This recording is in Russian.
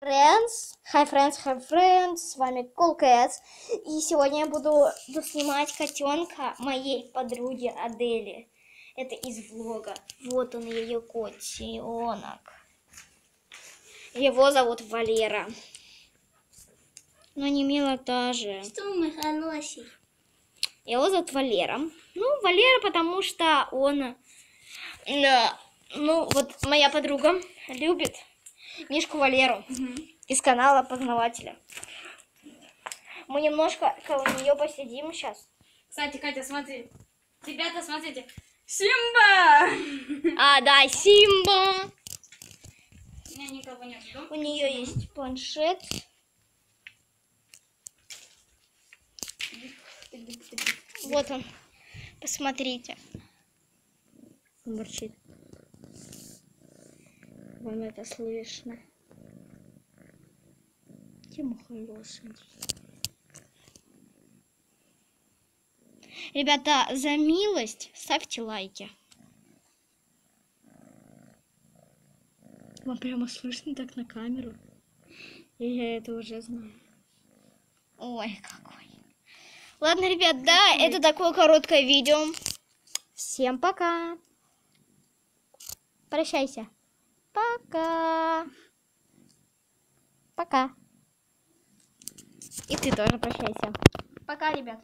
Hi friends, с вами Cool Cats. И сегодня я буду снимать котенка моей подруги Адели. Это из влога. Вот он, ее котенок. Его зовут Валера. Но не мило тоже. Что мы хороший? Его зовут Валера. Ну, Валера, потому что он... Ну, вот моя подруга любит Мишку Валеру из канала Познавателя. Мы немножко у нее посидим сейчас. Кстати, Катя, смотри. Ребята, смотрите. Симба! А, да, Симба. У меня никого нет. У нее есть планшет. Вот он. Посмотрите. Он бурчит. Вам это слышно? Тема хорошая. Ребята, за милость ставьте лайки. Вам прямо слышно так на камеру? И я это уже знаю. Ой, какой. Ладно, ребят, да, это такое короткое видео. Всем пока. Прощайся. Пока. Пока. И ты тоже прощайся. Пока, ребят.